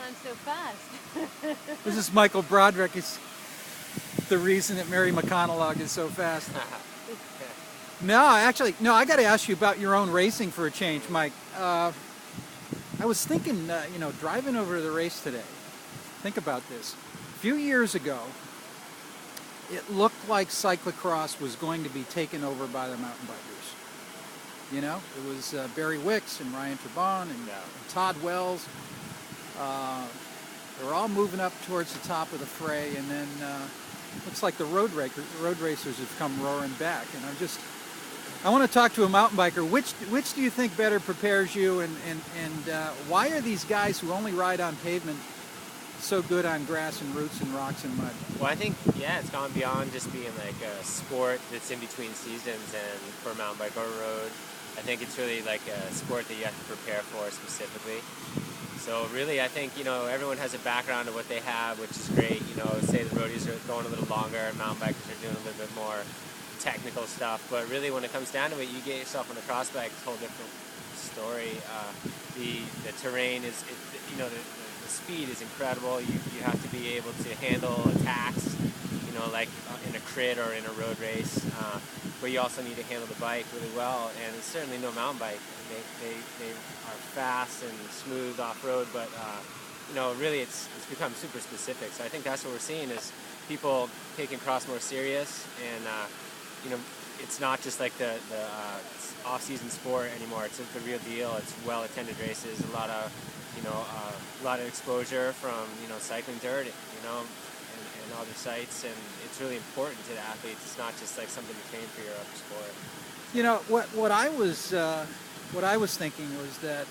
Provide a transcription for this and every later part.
on so fast? This is Michael Broderick. It's the reason that Mary McConaughey is so fast. No, actually, no, I got to ask you about your own racing for a change, Mike. I was thinking, driving over to the race today, think about this. A few years ago, it looked like cyclocross was going to be taken over by the mountain bikers. You know, it was Barry Wicks and Ryan Trebon and Todd Wells. They were all moving up towards the top of the fray, and then looks like the road racers have come roaring back. And I want to talk to a mountain biker. Which do you think better prepares you, and why are these guys who only ride on pavement so good on grass and roots and rocks and mud? Well, I think, it's gone beyond just being like a sport that's in between seasons, and for a mountain bike or road, I think it's really like a sport that you have to prepare for specifically. So really, I think, everyone has a background of what they have, which is great. Say the roadies are going a little longer, and mountain bikers are doing a little bit more technical stuff. But really, when it comes down to it, you get yourself on a cross bike, it's a whole different story. The terrain is, the speed is incredible. You have to be able to handle attacks, like in a crit or in a road race. But you also need to handle the bike really well, and it's certainly no mountain bike. They are fast and smooth off-road, but really it's become super specific. So I think that's what we're seeing is people taking cross more serious, and it's not just like the off-season sport anymore. It's the real deal. It's well-attended races, a lot of exposure from cycling dirt, and other sites, and it's really important to the athletes. It's not just like something to train for your other sport. What I was thinking was that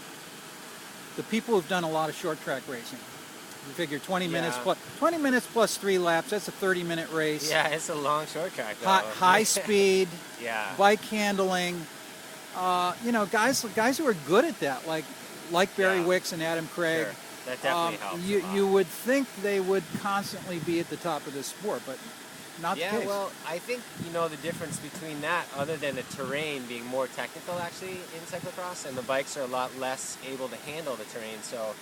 the people who've done a lot of short track racing, you figure 20 minutes plus 3 laps, that's a 30-minute race. Yeah, it's a long short track though. High speed, bike handling, guys who are good at that, like Barry Wicks and Adam Craig. Sure. That definitely helps. You would think they would constantly be at the top of the sport, but not the case. Yeah, well, I think the difference between that, other than the terrain being more technical actually in cyclocross, and the bikes are a lot less able to handle the terrain. So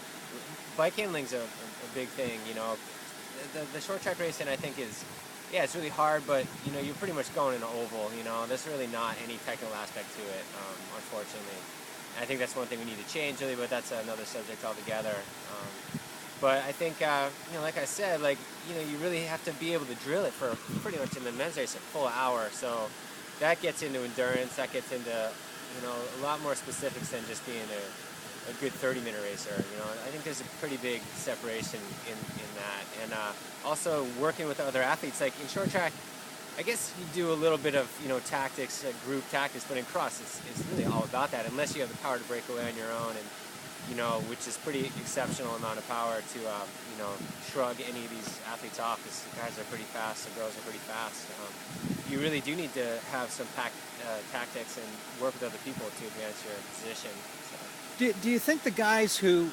bike handling's a big thing. The short track racing I think is, it's really hard, but you're pretty much going in an oval. There's really not any technical aspect to it, unfortunately. I think that's one thing we need to change, really, but that's another subject altogether. But I think, like I said, you really have to be able to drill it for pretty much in the men's race a full hour. So that gets into endurance. That gets into, a lot more specifics than just being a good 30-minute racer. I think there's a pretty big separation in that. And also working with other athletes, like in short track, I guess you do a little bit of, tactics, group tactics, but in cross, it's really all about that, unless you have the power to break away on your own, and, which is pretty exceptional amount of power to, shrug any of these athletes off, because guys are pretty fast, the girls are pretty fast. You really do need to have some tactics and work with other people to advance your position. So. Do you think the guys who,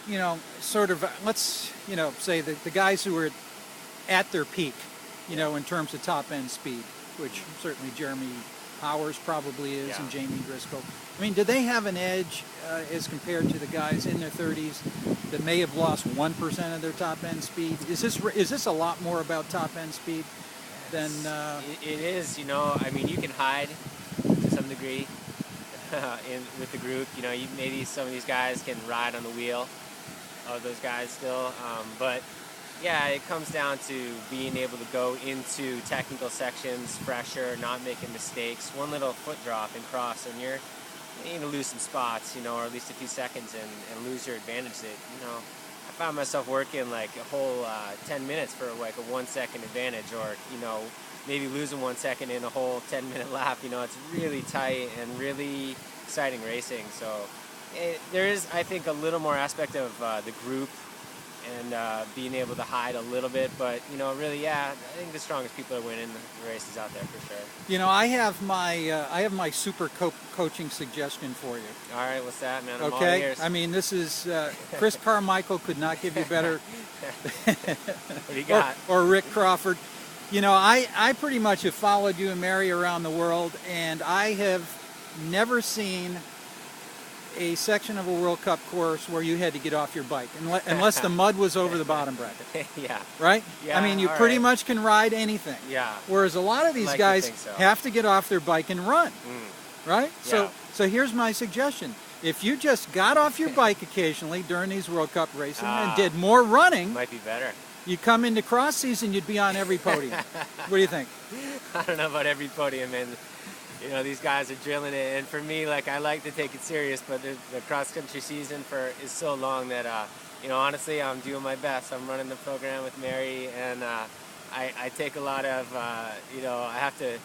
let's, say the guys who are at their peak, in terms of top-end speed, which certainly Jeremy Powers probably is, and Jamie Driscoll. I mean, do they have an edge as compared to the guys in their 30s that may have lost 1% of their top-end speed? Is this a lot more about top-end speed than... It is, I mean, you can hide to some degree with the group. Maybe some of these guys can ride on the wheel of those guys still, but... Yeah, it comes down to being able to go into technical sections fresher, not making mistakes. One little foot drop in cross, and you're going to lose some spots, or at least a few seconds, and lose your advantage. I found myself working like a whole 10 minutes for like a 1 second advantage, or maybe losing 1 second in a whole 10-minute lap. It's really tight and really exciting racing. So there is, I think, a little more aspect of the group and being able to hide a little bit, but really, I think the strongest people are winning the races out there for sure. I have my super coaching suggestion for you. All right, what's that, man? I'm all okay, ears. I mean, this is Chris Carmichael could not give you better. What do you got? Or Rick Crawford. I pretty much have followed you and Mary around the world, and I have never seen a section of a World Cup course where you had to get off your bike, unless the mud was over the bottom bracket. Yeah. Right? Yeah, I mean, you all pretty right. much can ride anything. Yeah. Whereas a lot of these Like to guys think so. have to get off their bike and run. Right? Yeah. So here's my suggestion. If you just got off your bike occasionally during these World Cup racing and did more running, Might be better. you come into cross season, you'd be on every podium. What do you think? I don't know about every podium, and you know these guys are drilling it. And for me, like I like to take it serious, but the cross country season is so long that you know honestly I'm doing my best. I'm running the program with Mary, and I take a lot of you know I have to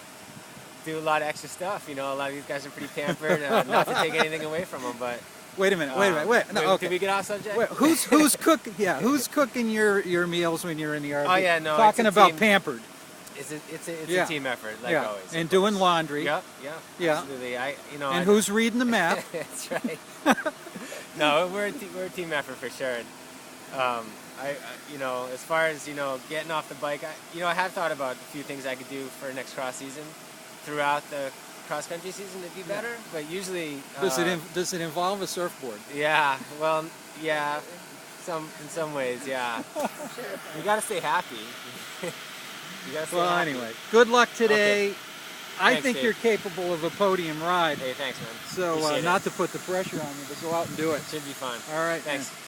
do a lot of extra stuff. You know, a lot of these guys are pretty pampered. Not to take anything away from them, but. Wait a minute. No, okay. Did we get off subject? Wait, who's cooking? Yeah, who's cooking your meals when you're in the RV? Oh yeah, no. Talking it's a about team, pampered. It's a Yeah. team effort, like Yeah, always. and doing laundry. Yeah. Yeah. Absolutely. And who's reading the map? That's right. No, we're a team effort for sure. And, you know, as far as you know, getting off the bike, I have thought about a few things I could do for next cross season, throughout the cross country season to be better. But usually, Does it involve a surfboard? yeah. Well, yeah. In some ways, yeah. You got to stay happy. You gotta stay Well, happy. anyway, good luck today. Okay. I Thanks, think Dave. you're capable of a podium ride. Hey, thanks, man. So Appreciate not it. to put the pressure on you, but go out and do it. Should be fun. All right, Thanks. man.